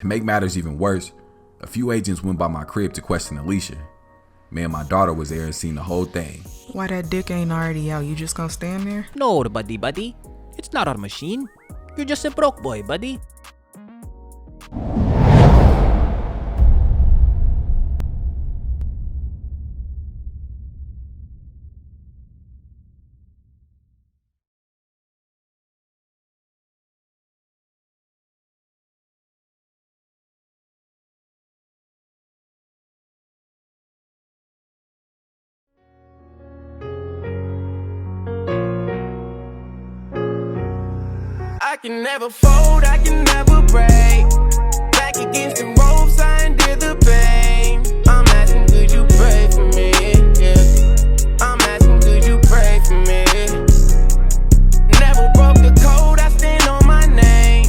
To make matters even worse, a few agents went by my crib to question Alicia. Man, my daughter was there and seen the whole thing. Why that dick ain't already out? You just gonna stand there? No, buddy. It's not our machine. You're just a broke boy, buddy. I can never fold, I can never break. Back against the ropes, I endure the pain. I'm asking, could you pray for me? Yeah. I'm asking, could you pray for me? Never broke the code, I stand on my name.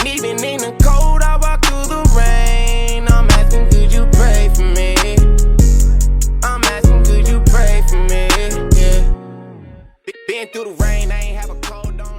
Even in the cold, I walk through the rain. I'm asking, could you pray for me? I'm asking, could you pray for me? Yeah. Been through the rain, I ain't have a cold on.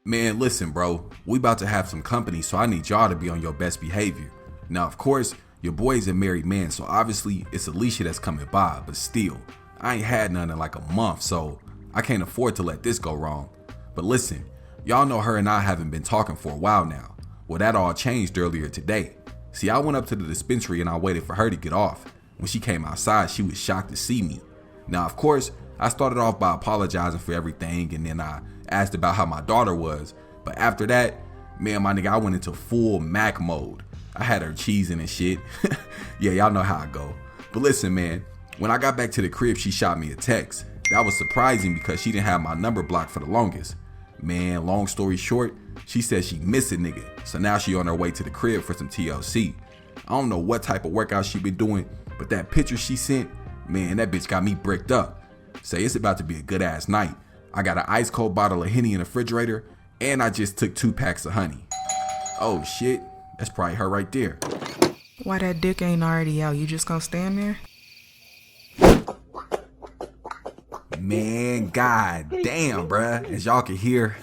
Man, listen, bro, we about to have some company, so I need y'all to be on your best behavior. Now, of course, your boy's a married man, so obviously it's Alicia that's coming by, but still, I ain't had none in like a month, so I can't afford to let this go wrong. But listen, y'all know her and I haven't been talking for a while now. Well, that all changed earlier today. See, I went up to the dispensary and I waited for her to get off. When she came outside, she was shocked to see me. Now, of course, I started off by apologizing for everything, and then I asked about how my daughter was. But after that, man, my nigga, I went into full Mac mode. I had her cheesing and shit. Yeah, y'all know how I go. But listen, man, when I got back to the crib, she shot me a text. That was surprising because she didn't have my number blocked for the longest. Man, long story short, she said she missed a nigga. So now she on her way to the crib for some TLC. I don't know what type of workout she been doing, but that picture she sent, man, that bitch got me bricked up. Say it's about to be a good ass night. I got an ice cold bottle of Henny in the refrigerator, and I just took 2 packs of honey. Oh shit, that's probably her right there. Why that dick ain't already out? You just gonna stand there? Man, god damn, bruh. As y'all can hear,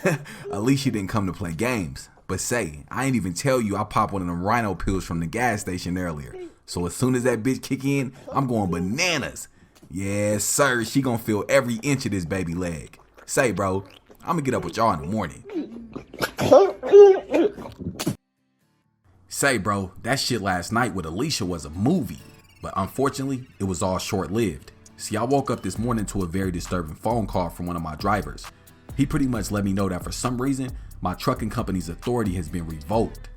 Alicia didn't come to play games. But say, I ain't even tell you I popped one of them rhino pills from the gas station earlier. So as soon as that bitch kick in, I'm going bananas. Yes, sir, she gonna feel every inch of this baby leg. Say, bro, I'm gonna get up with y'all in the morning. Say, bro, that shit last night with Alicia was a movie. But unfortunately, it was all short-lived. See, I woke up this morning to a very disturbing phone call from one of my drivers. He pretty much let me know that for some reason, my trucking company's authority has been revoked.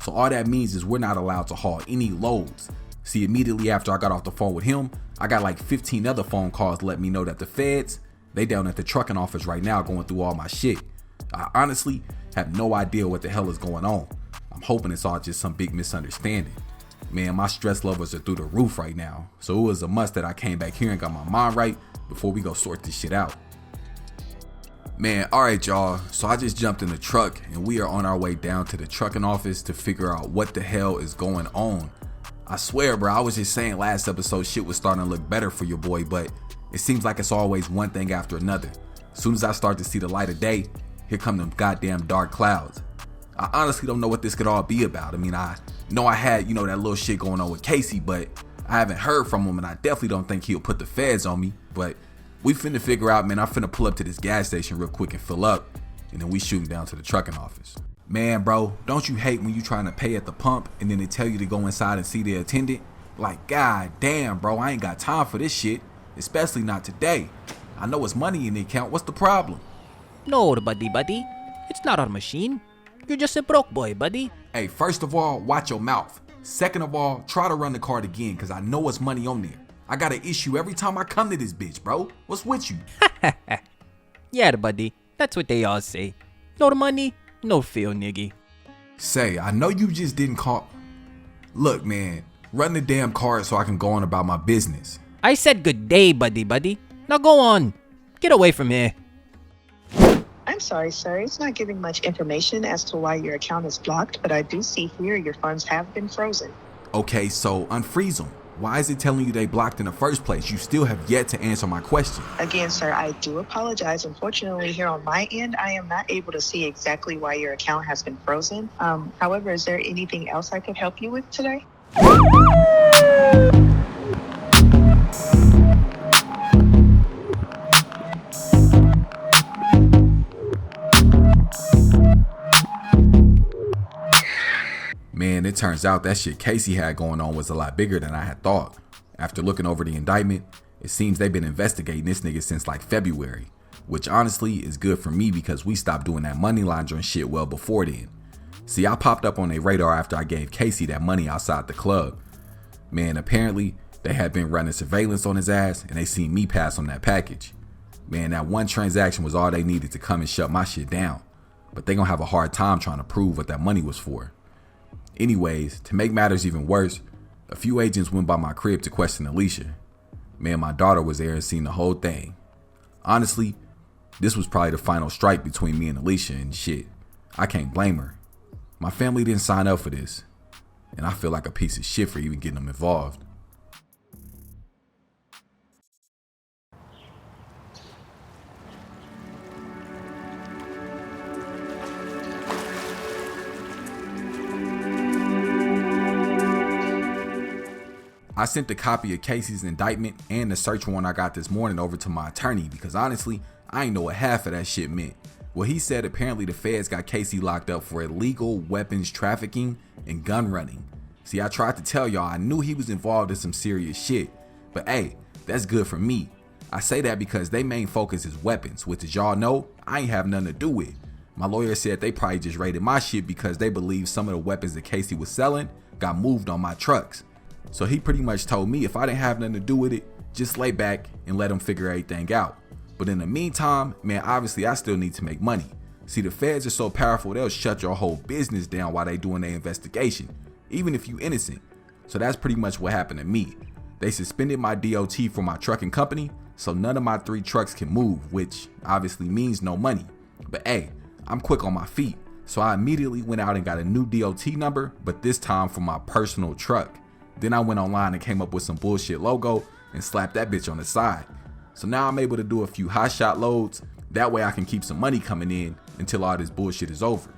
So all that means is we're not allowed to haul any loads. See, immediately after I got off the phone with him, I got like 15 other phone calls letting me know that the feds, they down at the trucking office right now going through all my shit. I honestly have no idea what the hell is going on. I'm hoping it's all just some big misunderstanding. Man, my stress levels are through the roof right now. So it was a must that I came back here and got my mind right before we go sort this shit out. Man, alright y'all, so I just jumped in the truck and we are on our way down to the trucking office to figure out what the hell is going on. I swear, bro, I was just saying last episode shit was starting to look better for your boy, but it seems like it's always one thing after another. As soon as I start to see the light of day, here come them goddamn dark clouds. I honestly don't know what this could all be about. I mean, I know I had, that little shit going on with Casey, but I haven't heard from him and I definitely don't think he'll put the feds on me. But we finna figure out, man, I'm finna pull up to this gas station real quick and fill up, and then we shooting down to the trucking office. Man, bro, don't you hate when you trying to pay at the pump and then they tell you to go inside and see the attendant? Like, god damn, bro, I ain't got time for this shit, especially not today. I know it's money in the account, what's the problem? No, buddy. It's not our machine. You're just a broke boy, buddy. Hey, first of all, watch your mouth. Second of all, try to run the card again, cause I know it's money on there. I got an issue every time I come to this bitch, bro. What's with you? Yeah, buddy. That's what they all say. No money, no feel, nigga. Say, I know you just didn't call. Look, man, run the damn card so I can go on about my business. I said good day, buddy. Now go on. Get away from here. I'm sorry, sir. It's not giving much information as to why your account is blocked, but I do see here your funds have been frozen. Okay, so unfreeze them. Why is it telling you they blocked in the first place? You still have yet to answer my question. Again, sir, I do apologize. Unfortunately, here on my end, I am not able to see exactly why your account has been frozen. However, is there anything else I could help you with today? Man, it turns out that shit Casey had going on was a lot bigger than I had thought. After looking over the indictment, it seems they've been investigating this nigga since like February, which honestly is good for me because we stopped doing that money laundering shit well before then. See, I popped up on their radar after I gave Casey that money outside the club. Man, apparently they had been running surveillance on his ass and they seen me pass on that package. Man, that one transaction was all they needed to come and shut my shit down. But they gonna have a hard time trying to prove what that money was for. Anyways, to make matters even worse, a few agents went by my crib to question Alicia. Man, my daughter was there and seen the whole thing. Honestly, this was probably the final strike between me and Alicia and shit. I can't blame her. My family didn't sign up for this, and I feel like a piece of shit for even getting them involved. I sent a copy of Casey's indictment and the search warrant I got this morning over to my attorney because honestly, I ain't know what half of that shit meant. Well, he said apparently the feds got Casey locked up for illegal weapons trafficking and gun running. See, I tried to tell y'all I knew he was involved in some serious shit, but hey, that's good for me. I say that because their main focus is weapons, which as y'all know, I ain't have nothing to do with. My lawyer said they probably just raided my shit because they believe some of the weapons that Casey was selling got moved on my trucks. So he pretty much told me if I didn't have nothing to do with it, just lay back and let him figure everything out. But in the meantime, man, obviously I still need to make money. See, the feds are so powerful, they'll shut your whole business down while they doing their investigation, even if you innocent. So that's pretty much what happened to me. They suspended my DOT for my trucking company, so none of my 3 trucks can move, which obviously means no money. But hey, I'm quick on my feet, so I immediately went out and got a new DOT number, but this time for my personal truck. Then I went online and came up with some bullshit logo and slapped that bitch on the side. So now I'm able to do a few hot shot loads. That way I can keep some money coming in until all this bullshit is over.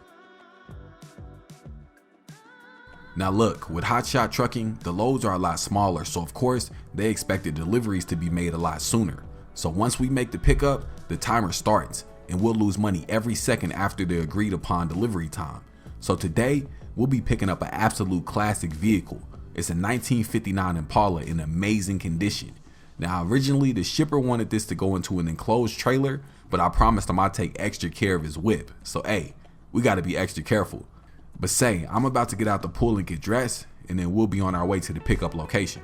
Now look, with hot shot trucking, the loads are a lot smaller. So of course they expected deliveries to be made a lot sooner. So once we make the pickup, the timer starts and we'll lose money every second after the agreed upon delivery time. So today we'll be picking up an absolute classic vehicle. It's a 1959 Impala in amazing condition. Now, originally the shipper wanted this to go into an enclosed trailer, but I promised him I'd take extra care of his whip. So hey, we gotta be extra careful. But say, I'm about to get out the pool and get dressed, and then we'll be on our way to the pickup location.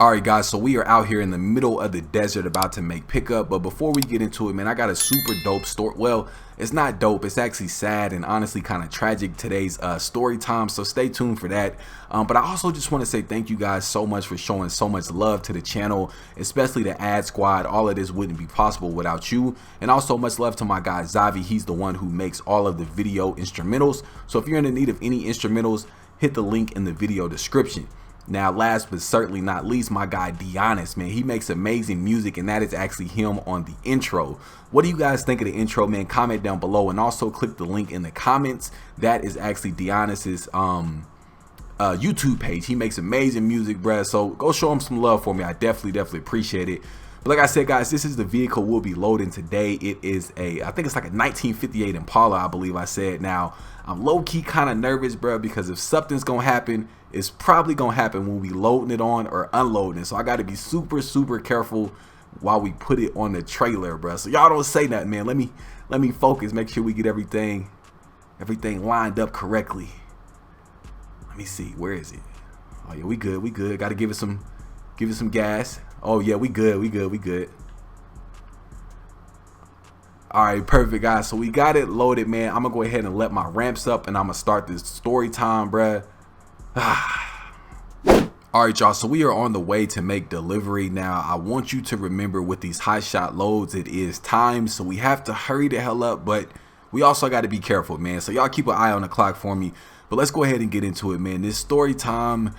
Alright guys, so we are out here in the middle of the desert about to make pickup, but before we get into it, man, I got a super dope story. Well, it's not dope, it's actually sad and honestly kind of tragic, today's story time, so stay tuned for that. But I also just want to say thank you guys so much for showing so much love to the channel, especially the ad squad. All of this wouldn't be possible without you. And also much love to my guy Zavi. He's the one who makes all of the video instrumentals, so if you're in the need of any instrumentals, hit the link in the video description. Now, last but certainly not least, my guy Deonis, man, he makes amazing music, and that is actually him on the intro. What do you guys think of the intro, man? Comment down below, and also click the link in the comments. That is actually Deonis's YouTube page. He makes amazing music, bruh, so go show him some love for me. I definitely appreciate it. But like I said, guys, this is the vehicle we'll be loading today. It is I think it's like a 1958 Impala, I believe I said. Now, I'm low-key kind of nervous, bro, because if something's gonna happen, it's probably gonna happen when we loading it on or unloading it. So I gotta be super careful while we put it on the trailer, bro. So y'all don't say nothing, man. Let me focus, make sure we get everything lined up correctly. Let me see, where is it? Oh yeah, we good. Gotta give it some gas. Oh yeah, we good. All right, perfect, guys. So we got it loaded, man. I'm gonna go ahead and let my ramps up, and I'm gonna start this story time, bruh. All right, y'all, so we are on the way to make delivery now. I want you to remember with these high shot loads, it is time, so we have to hurry the hell up, but we also got to be careful, man. So y'all keep an eye on the clock for me, but let's go ahead and get into it, man. This story time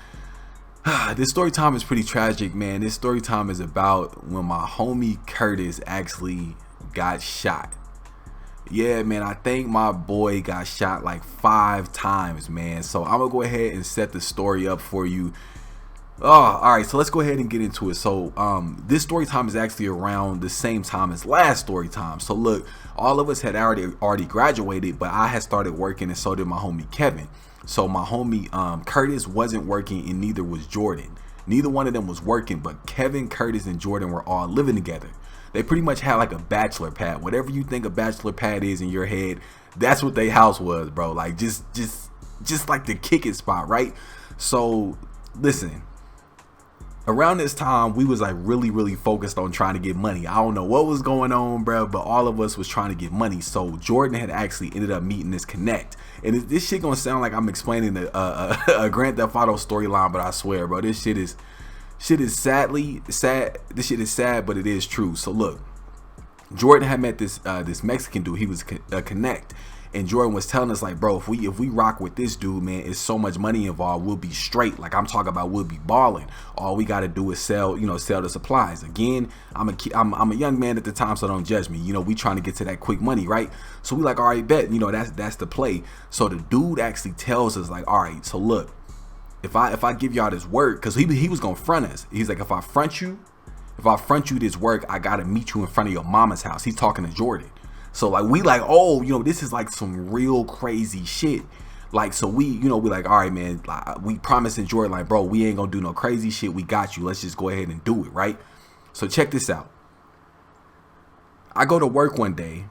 is pretty tragic, man. This story time is about when my homie Curtis actually got shot. Yeah, man, I think my boy got shot like 5 times, man. So I'm gonna go ahead and set the story up for you. Oh, all right, so let's go ahead and get into it. So this story time is actually around the same time as last story time. So look, all of us had already graduated, but I had started working, and so did my homie Kevin. So my homie Curtis wasn't working, and neither was Jordan. Neither one of them was working, but Kevin, Curtis, and Jordan were all living together. They pretty much had like a bachelor pad. Whatever you think a bachelor pad is in your head, that's what their house was, bro. Like just like the kick it spot, right? So listen, around this time we was like really focused on trying to get money. I don't know what was going on, bro, but all of us was trying to get money. So Jordan had actually ended up meeting this connect, and this shit gonna sound like I'm explaining a Grand Theft Auto storyline, but I swear, bro, this shit is sadly sad. This shit is sad, but it is true. So look, Jordan had met this Mexican dude. He was a connect, and Jordan was telling us like, bro, if we rock with this dude, man, it's so much money involved. We'll be straight. Like I'm talking about, we'll be balling. All we got to do is sell the supplies. Again, I'm a young man at the time, so don't judge me. We trying to get to that quick money, right? So we like, all right, bet. That's the play. So the dude actually tells us like, all right, so look, if I give y'all this work, because he was gonna front us. He's like, if I front you this work, I gotta meet you in front of your mama's house. He's talking to Jordan. So like we like, oh, this is like some real crazy shit. Like, so we like, all right, man, we promising Jordan like, bro, we ain't gonna do no crazy shit. We got you. Let's just go ahead and do it, right? So check this out. I go to work one day.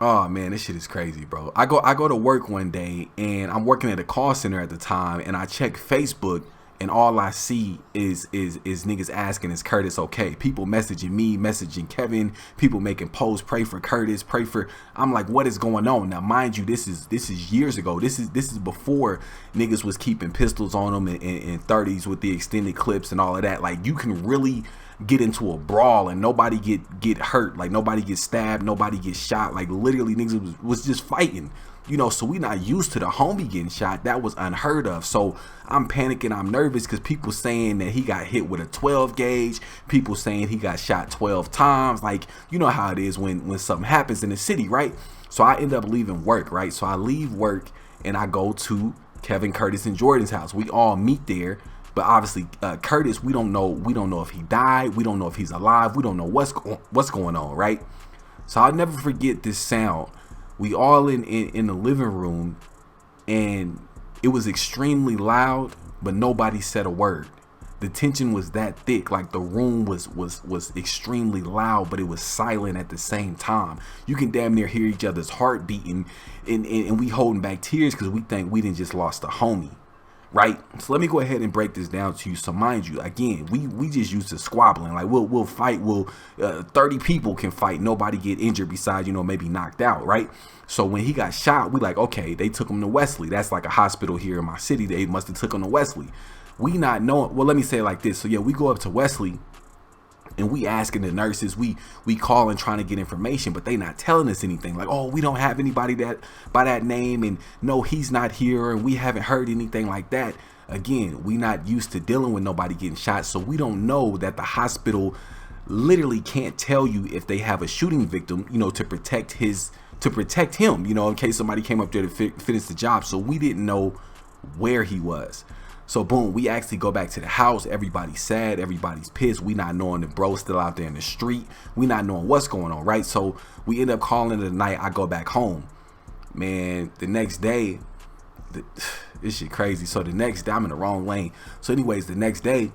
Oh man, this shit is crazy, bro. I go to work one day, and I'm working at a call center at the time, and I check Facebook, and all I see is niggas asking, is Curtis okay? People messaging me, messaging Kevin, people making posts, pray for Curtis, pray for. I'm like, what is going on? Now, mind you, this is years ago. This is before niggas was keeping pistols on them and 30s with the extended clips and all of that. Like, you can really get into a brawl and nobody get hurt. Like, nobody get stabbed, nobody get shot. Like, literally niggas was just fighting. So we not used to the homie getting shot. That was unheard of. So I'm panicking, I'm nervous, because people saying that he got hit with a 12 gauge, people saying he got shot 12 times. Like, you know how it is when something happens in the city, right? So I end up leaving work, right? So I leave work and I go to Kevin, Curtis, and Jordan's house. We all meet there, but obviously Curtis, we don't know if he died, we don't know if he's alive, we don't know what's going on, right? So I'll never forget this sound. We all in the living room, and it was extremely loud, but nobody said a word. The tension was that thick. Like, the room was extremely loud, but it was silent at the same time. You can damn near hear each other's heart beating, and we holding back tears because we think we didn't just lost a homie. Right? So let me go ahead and break this down to you. So mind you, again, we just used to squabbling. Like, we'll fight. 30 people can fight. Nobody get injured besides, maybe knocked out, right? So when he got shot, we like, okay, they took him to Wesley. That's like a hospital here in my city. They must have took him to Wesley. We not knowing. Well, let me say it like this. So yeah, we go up to Wesley, and we asking the nurses, we calling trying to get information, but they not telling us anything. Like, oh, we don't have anybody that by that name, and no, he's not here, and we haven't heard anything like that. Again, we not used to dealing with nobody getting shot, so we don't know that the hospital literally can't tell you if they have a shooting victim, to protect him, in case somebody came up there to finish the job. So we didn't know where he was. So boom, we actually go back to the house. Everybody's sad. Everybody's pissed. We not knowing if bro's still out there in the street. We not knowing what's going on, right? So we end up calling it a night. I go back home. Man, the next day, this shit crazy. So the next day, I'm in the wrong lane. So anyways, the next day,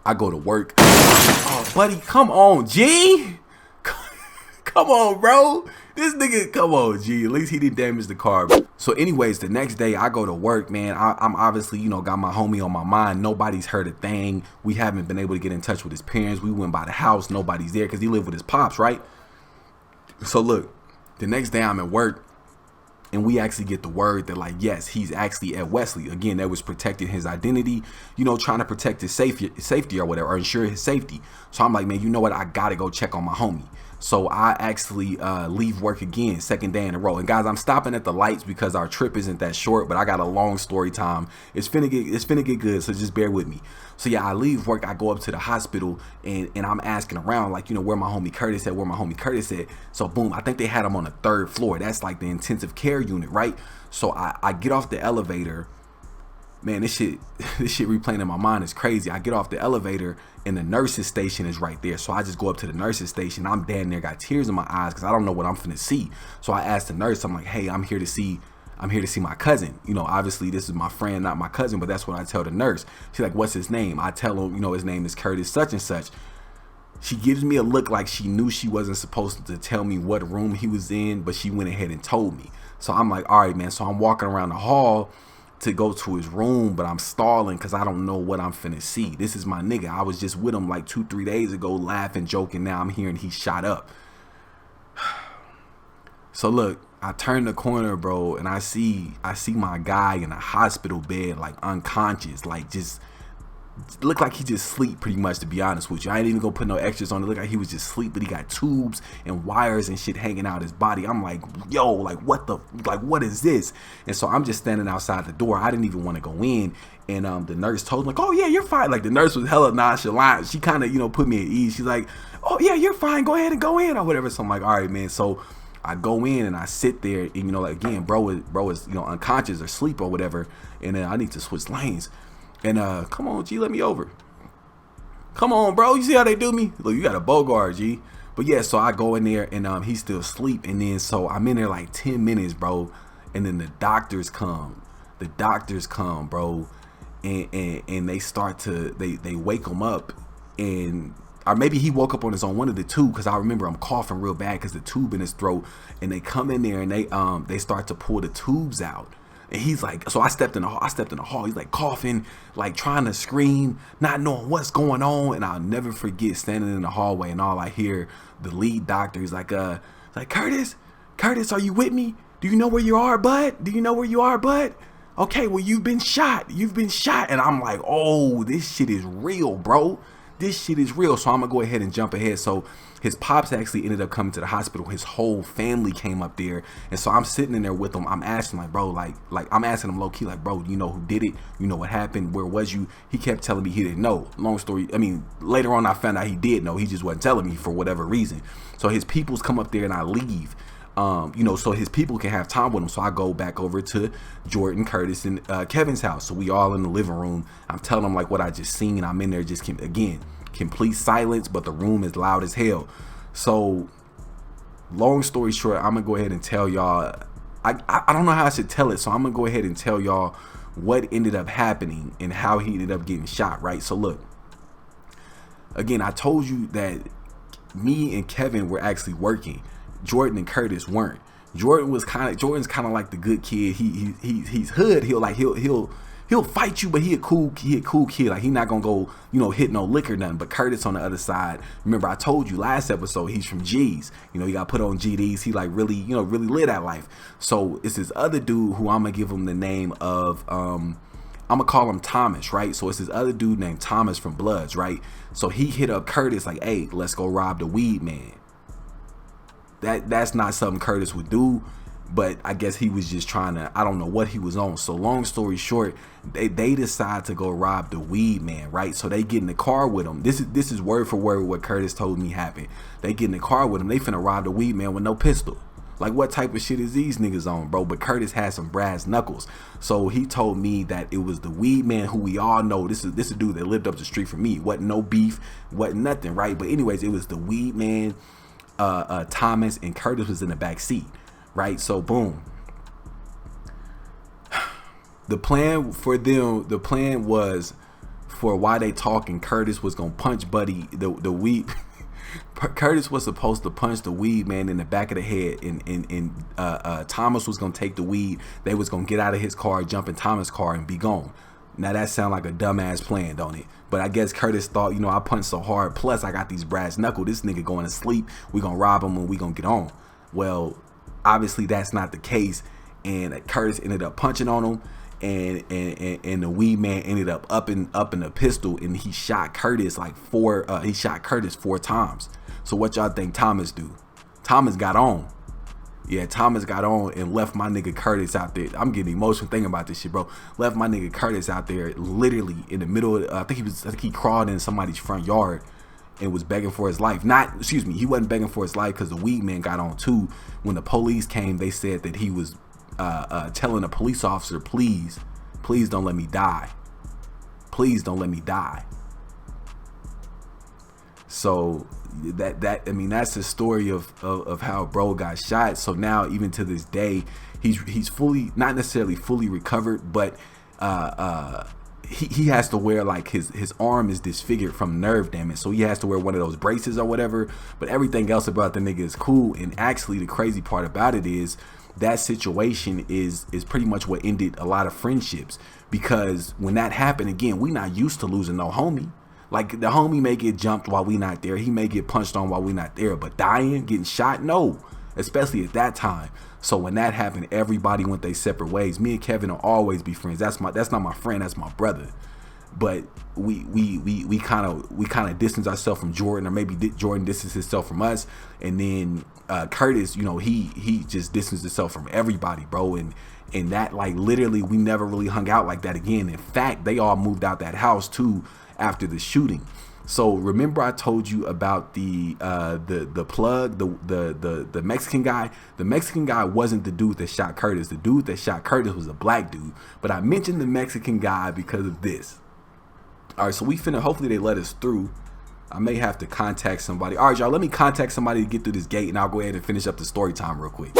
I go to work. Oh, buddy, come on, G. Come on, bro. This nigga, come on, G. At least he didn't damage the car. So anyways, the next day I go to work, man. I'm obviously, got my homie on my mind. Nobody's heard a thing. We haven't been able to get in touch with his parents. We went by the house. Nobody's there because he lived with his pops, right? So look, the next day I'm at work. and we actually get the word that like, yes, he's actually at Wesley. Again, that was protecting his identity, you know, trying to protect his safety or whatever, or ensure his safety. So I'm like, man, you know what? I gotta go check on my homie. So I actually leave work again, second day in a row. And guys, I'm stopping at the lights because our trip isn't that short, but I got a long story time. It's finna get good, so just bear with me. So yeah, I leave work, I go up to the hospital, and I'm asking around, like, you know, where my homie Curtis at, So boom, I think they had him on the 3rd floor. That's like the intensive care unit, right? So I get off the elevator. Man, this shit replaying in my mind is crazy. I get off the elevator and the nurse's station is right there. So I just go up to the nurse's station. I'm damn near got tears in my eyes because I don't know what I'm finna see. So I asked the nurse, I'm like, hey, I'm here to see my cousin. You know, obviously this is my friend, not my cousin, but that's what I tell the nurse. She's like, what's his name? I tell him, you know, his name is Curtis such and such. She gives me a look like she knew she wasn't supposed to tell me what room he was in, but she went ahead and told me. So I'm like, all right, man. So I'm walking around the hall to go to his room, but I'm stalling because I don't know what I'm finna see. This is my nigga. I was just with him like 2-3 days ago, laughing, joking. Now I'm hearing he shot up. So look, I turn the corner, bro, and I see my guy in a hospital bed, like unconscious, like just looked like he just sleep pretty much, to be honest with you. I ain't even gonna put no extras on it. Look like he was just sleep, but he got tubes and wires and shit hanging out his body. I'm like, yo, like what is this? And so I'm just standing outside the door. I didn't even want to go in. And the nurse told me, like, oh yeah, you're fine. Like the nurse was hella nonchalant. She kind of, you know, put me at ease. She's like, oh yeah, you're fine. Go ahead and go in or whatever. So I'm like, all right, man. So I go in and I sit there, and you know, like again, bro is you know, unconscious or sleep or whatever. And then I need to switch lanes. And come on, G, let me over. Come on, bro. You see how they do me? Look, you got a Bogart, G. But yeah, so I go in there and he's still asleep. And then so I'm in there like 10 minutes, bro. And then the doctors come. Bro. And they start to they wake him up, and or maybe he woke up on his own, one of the two, because I remember I'm coughing real bad because the tube in his throat. And they come in there and they start to pull the tubes out. And he's like, so I stepped in the hall. He's like coughing, like trying to scream, not knowing what's going on. And I'll never forget standing in the hallway, and all I hear the lead doctor, he's like Curtis, are you with me? Do you know where you are, bud? Okay, well, you've been shot. And I'm like, oh, this shit is real, bro. So I'm gonna go ahead and jump ahead. So his pops actually ended up coming to the hospital. His whole family came up there, and so I'm sitting in there with him. I'm asking, like, bro, like I'm asking him low key, like, bro, do you know who did it? You know what happened? Where was you? He kept telling me he didn't know. Long story, I mean, later on I found out he did know. He just wasn't telling me for whatever reason. So his peoples come up there, and I leave. You know, so his people can have time with him. So I go back over to Jordan, Curtis, and Kevin's house. So we all in the living room. I'm telling them like what I just seen. I'm in there just again, complete silence, but the room is loud as hell. So long story short, I'm gonna go ahead and tell y'all. I don't know how I should tell it, so I'm gonna go ahead and tell y'all what ended up happening and how he ended up getting shot. Right. So look, again, I told you that me and Kevin were actually working. Jordan and Curtis weren't. Jordan's kind of like the good kid. He's hood. He'll fight you, but he a cool kid. Like, he not gonna go, you know, hit no lick or nothing. But Curtis on the other side, remember I told you last episode, he's from G's. You know, he got put on GDs. He like really live that life. So it's this other dude who I'm gonna give him the name of I'm gonna call him Thomas, right? So it's this other dude named Thomas from Bloods, right? So he hit up Curtis like, hey, let's go rob the weed man. That's not something Curtis would do, but I guess he was just trying to, I don't know what he was on. So long story short, they decide to go rob the weed man, right? So they get in the car with him. This is word for word what Curtis told me happened. They get in the car with him. They finna rob the weed man with no pistol. Like, what type of shit is these niggas on, bro? But Curtis had some brass knuckles. So he told me that it was the weed man, who we all know. This is a dude that lived up the street from me. Wasn't no beef, wasn't nothing, right? But anyways, it was the weed man, Thomas, and Curtis was in the back seat, right? So boom, the plan was for while they talking, Curtis was gonna punch Buddy, the weed. Curtis was supposed to punch the weed man in the back of the head, and Thomas was gonna take the weed. They was gonna get out of his car, jump in Thomas' car, and be gone. Now that sound like a dumbass plan, don't it? But I guess Curtis thought, you know, I punched so hard, plus I got these brass knuckles, this nigga going to sleep, we gonna rob him and we gonna get on. Well, obviously that's not the case, and Curtis ended up punching on him, and the weed man ended up upping a pistol, and he shot Curtis like four times. So what y'all think Thomas do? Thomas got on. Yeah, Thomas got on and left my nigga Curtis out there. I'm getting emotional thinking about this shit, bro. Left my nigga Curtis out there literally in the middle of, I think he crawled in somebody's front yard and was begging for his life. He wasn't begging for his life because the weed man got on too. When the police came, they said that he was telling a police officer, please don't let me die. Please don't let me die. So that's the story of how bro got shot. So now even to this day, he's fully, not necessarily fully recovered, but he has to wear, like, his arm is disfigured from nerve damage, so he has to wear one of those braces or whatever. But everything else about the nigga is cool. And actually the crazy part about it is that situation is pretty much what ended a lot of friendships, because when that happened, again, we not used to losing no homie. Like, the homie may get jumped while we not there, he may get punched on while we not there, but dying, getting shot, no, especially at that time. So when that happened, everybody went their separate ways. Me and Kevin will always be friends. That's not my friend, that's my brother. But we kind of distance ourselves from Jordan, or maybe Jordan distanced himself from us, and then Curtis, you know, he just distanced himself from everybody, bro. And that, like, literally we never really hung out like that again. In fact, they all moved out that house too after the shooting. So remember I told you about the plug, the Mexican guy. The Mexican guy wasn't the dude that shot Curtis. The dude that shot Curtis was a black dude. But I mentioned the Mexican guy because of this. All right, so hopefully they let us through. I may have to contact somebody. All right, y'all, let me contact somebody to get through this gate, and I'll go ahead and finish up the story time real quick.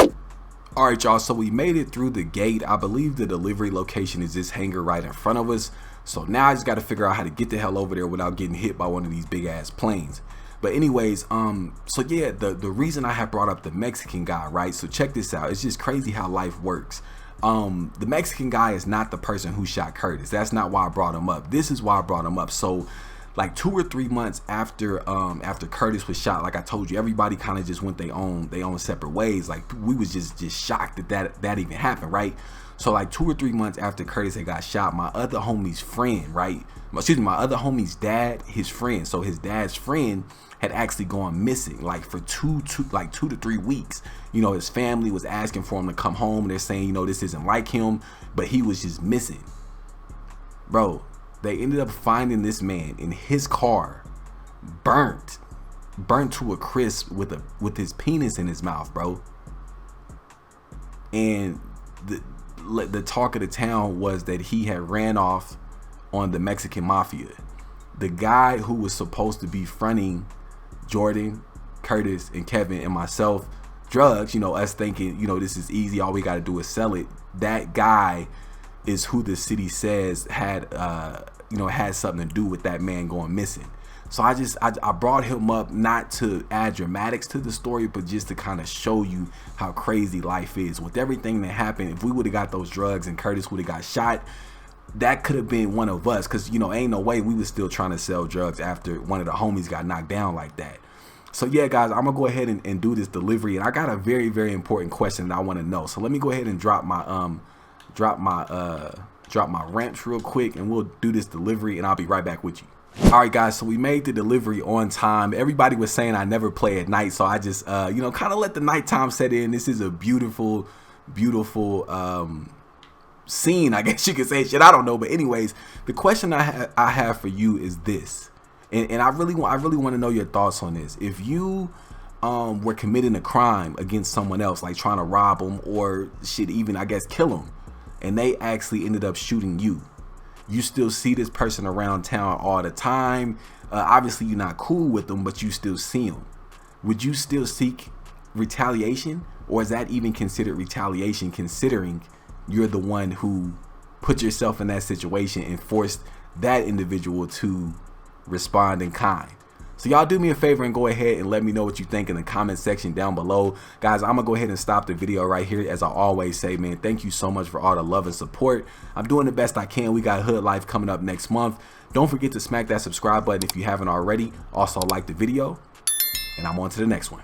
All right, y'all, so we made it through the gate. I believe the delivery location is this hangar right in front of us. So now I just got to figure out how to get the hell over there without getting hit by one of these big ass planes. But anyways, so yeah, the reason I have brought up the Mexican guy, right? So check this out. It's just crazy how life works. The Mexican guy is not the person who shot Curtis. That's not why I brought him up. This is why I brought him up. So like 2 or 3 months after Curtis was shot, like I told you, everybody kind of just went their own separate ways. Like, we was just shocked that even happened, right? So like 2 or 3 months after Curtis had got shot, my other homie's friend, right? My other homie's dad, his friend. So his dad's friend had actually gone missing, like for 2 to 3 weeks. You know, his family was asking for him to come home. They're saying, you know, this isn't like him, but he was just missing. Bro, they ended up finding this man in his car, burnt to a crisp with his penis in his mouth, bro. And the talk of the town was that he had ran off on the Mexican mafia. The guy who was supposed to be fronting Jordan, Curtis, and Kevin and myself drugs, you know, us thinking, you know, this is easy, all we got to do is sell it. That guy is who the city says had something to do with that man going missing. So I brought him up not to add dramatics to the story, but just to kind of show you how crazy life is. With everything that happened, if we would have got those drugs and Curtis would have got shot, that could have been one of us, because, you know, ain't no way we was still trying to sell drugs after one of the homies got knocked down like that. So yeah, guys, I'm gonna go ahead and do this delivery, and I got a very, very important question that I want to know. So let me go ahead and drop my ramps real quick, and we'll do this delivery, and I'll be right back with you. All right, guys, so we made the delivery on time. Everybody was saying I never play at night, so I just kind of let the nighttime set in. This is a beautiful scene, I guess you could say. Shit, I don't know, but anyways, the question I have for you is this, and I really want to know your thoughts on this. If you were committing a crime against someone else, like trying to rob them or shit, even I guess kill them, and they actually ended up shooting you still see this person around town all the time. Obviously you're not cool with them, but you still see them. Would you still seek retaliation, or is that even considered retaliation, considering you're the one who put yourself in that situation and forced that individual to respond in kind? So y'all do me a favor and go ahead and let me know what you think in the comment section down below. Guys, I'm gonna go ahead and stop the video right here. As I always say, man, thank you so much for all the love and support. I'm doing the best I can. We got Hood Life coming up next month. Don't forget to smack that subscribe button if you haven't already. Also like the video, and I'm on to the next one.